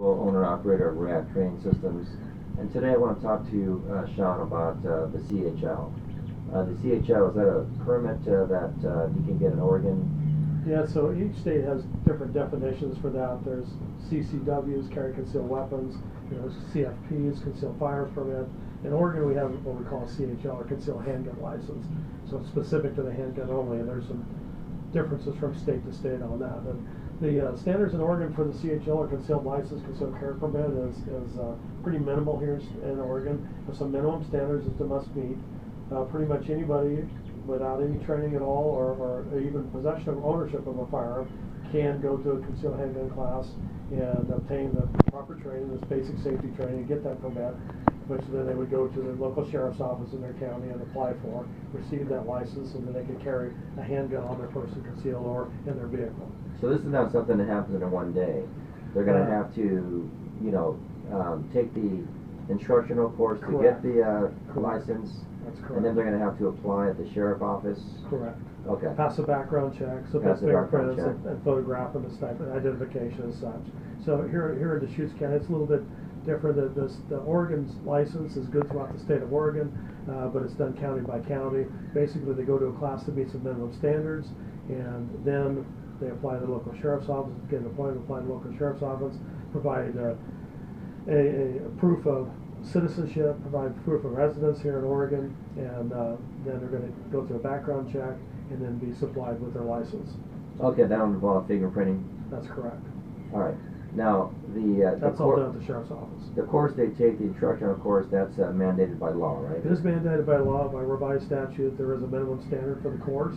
Owner-operator of R.E.A.C.T Training Systems, and today I want to talk to you, Sean, about the CHL. The CHL, is that a permit that you can get in Oregon? Yeah, so each state has different definitions for that. There's CCWs, carry concealed weapons, CFPs, concealed firearms permit. In Oregon we have what we call a CHL, or concealed handgun license. So it's specific to the handgun only, and there's some differences from state to state on that. And the standards in Oregon for the CHL, or concealed license, concealed carry permit, is pretty minimal here in Oregon. There's some minimum standards that they must meet. Pretty much anybody without any training at all, or even possession of ownership of a firearm, can go to a concealed handgun class and obtain the proper training, this basic safety training, and get that permit, which then they would go to the local sheriff's office in their county and apply for, receive that license, and then they could carry a handgun on their person, concealed or in their vehicle. So this is not something that happens in one day. They're going to have to, take the instructional course to Correct. get the license. That's correct. And then they're going to have to apply at the sheriff's office. Correct. Okay. Pass a background check, so that's fingerprints and photograph and this type of identification and such. So here in Deschutes County, it's a little bit different. The Oregon's license is good throughout the state of Oregon, but it's done county by county. Basically, they go to a class that meets the minimum standards, and then they apply to the local sheriff's office, get an appointment, apply to the local sheriff's office, provide a proof of citizenship, provide proof of residence here in Oregon, and then they're going to go through a background check and then be supplied with their license. Okay, that would involve fingerprinting? That's correct. All right. Now, that's all done at the sheriff's office. The course they take, the instructional course, that's mandated by law, right? It is mandated by law, by revised statute. There is a minimum standard for the course.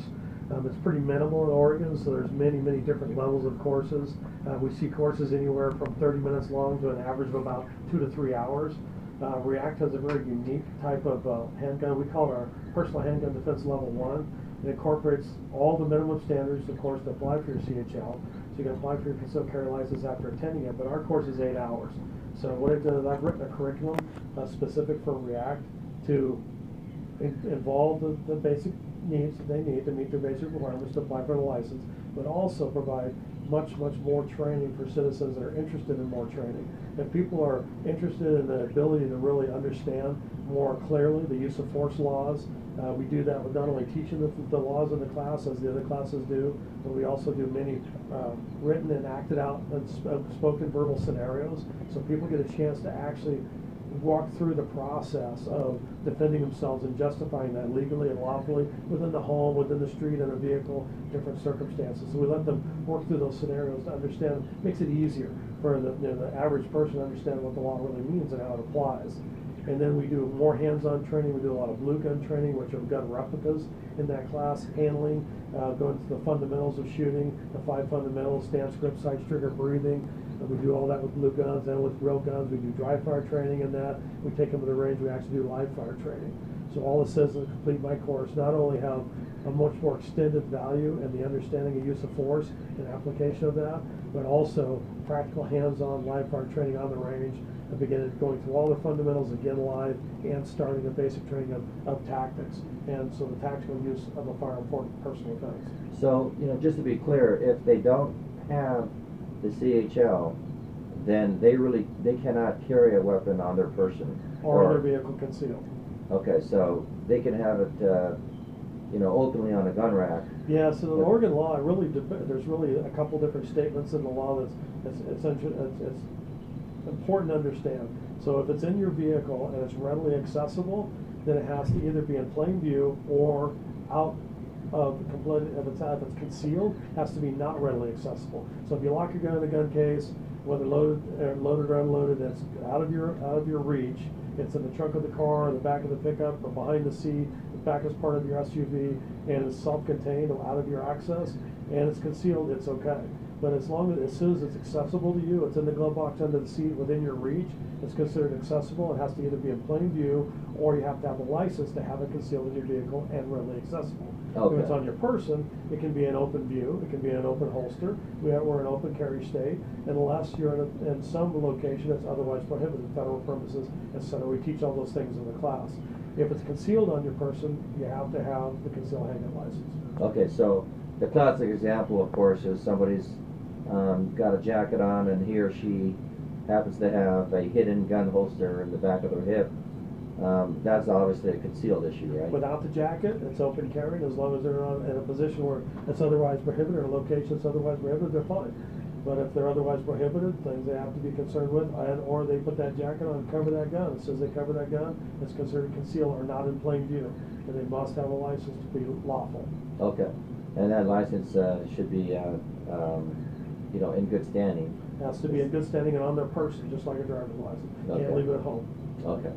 It's pretty minimal in Oregon, so there's many different levels of courses. We see courses anywhere from 30 minutes long to an average of about 2 to 3 hours. R.E.A.C.T has a very unique type of handgun. We call it our personal handgun defense level 1. It incorporates all the minimum standards, of course, to apply for your CHL. So you can apply for your concealed carry license after attending it, but our course is 8 hours. So what I've done is I've written a curriculum specific for R.E.A.C.T to involve the basic needs that they need to meet their basic requirements to apply for the license, but also provide much more training for citizens that are interested in more training. If people are interested in the ability to really understand more clearly the use of force laws, we do that with not only teaching the laws in the class as the other classes do, but we also do many written and acted out and spoken verbal scenarios, so people get a chance to actually walk through the process of defending themselves and justifying that legally and lawfully within the home, within the street, in a vehicle, different circumstances. So we let them work through those scenarios to understand. Makes it easier for the average person to understand what the law really means and how it applies. And then we do more hands-on training. We do a lot of blue gun training, which are gun replicas in that class, handling, going to the fundamentals of shooting, the 5 fundamentals, stance, grip, sight, trigger, breathing. We do all that with blue guns and with real guns. We do dry fire training in that. We take them to the range. We actually do live fire training. So all the citizens that complete my course not only have a much more extended value and the understanding of use of force and application of that, but also practical hands-on live fire training on the range, and beginning going through all the fundamentals again live, and starting the basic training of tactics, and so the tactical use of a firearm for personal defense. So, just to be clear, if they don't have the CHL, then they cannot carry a weapon on their person or their vehicle concealed. Okay, so they can have it openly on a gun rack. Yeah, so the Oregon law, there's really a couple different statements in the law it's important to understand. So if it's in your vehicle and it's readily accessible, then it has to either be in plain view or out of if it's concealed, it has to be not readily accessible. So if you lock your gun in the gun case, whether loaded or unloaded, it's out of your reach. It's in the trunk of the car, the back of the pickup, or behind the seat, the back is part of your SUV, and it's self-contained or out of your access, and it's concealed, it's okay. But as soon as it's accessible to you, it's in the glove box under the seat within your reach, it's considered accessible. It has to either be in plain view, or you have to have a license to have it concealed in your vehicle and readily accessible. Okay. If it's on your person, it can be an open view, it can be an open holster. We're an open carry state, unless you're in some location that's otherwise prohibited, federal purposes, etc. We teach all those things in the class. If it's concealed on your person, you have to have the concealed handgun license. Okay, so the classic example, of course, is somebody's got a jacket on and he or she happens to have a hidden gun holster in the back of their hip, that's obviously a concealed issue, right? Without the jacket, it's open carrying, as long as they're not in a position where it's otherwise prohibited, or a location that's otherwise prohibited, they're fine. But if they're otherwise prohibited, things they have to be concerned with, or they put that jacket on and cover that gun. It says they cover that gun, it's considered concealed or not in plain view, and they must have a license to be lawful. Okay, and that license should be, in good standing. It has to be in good standing and on their person, just like a driver's license. Okay. Can't leave it at home. Okay,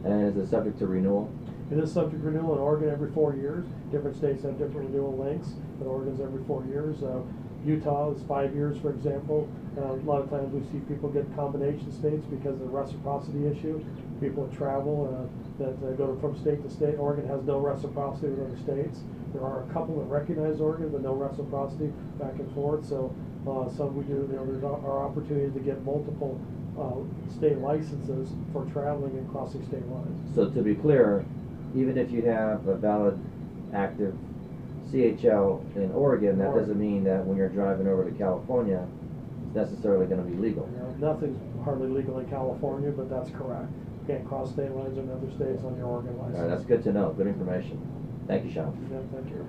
and is it subject to renewal? It is subject to renewal in Oregon every 4 years. Different states have different renewal lengths, but Oregon's every 4 years. Utah is 5 years, for example. A lot of times we see people get combination states because of the reciprocity issue. People that travel that go from state to state. Oregon has no reciprocity with other states. There are a couple that recognize Oregon, but no reciprocity back and forth. So some we do. There's our opportunity to get multiple state licenses for traveling and crossing state lines. So to be clear, even if you have a valid, active CHL in Oregon, that doesn't mean that when you're driving over to California, it's necessarily going to be legal. Nothing's hardly legal in California, but that's correct. You can't cross state lines in other states on your Oregon license. All right, that's good to know. Good information. Thank you, Sean. Yeah, thank you.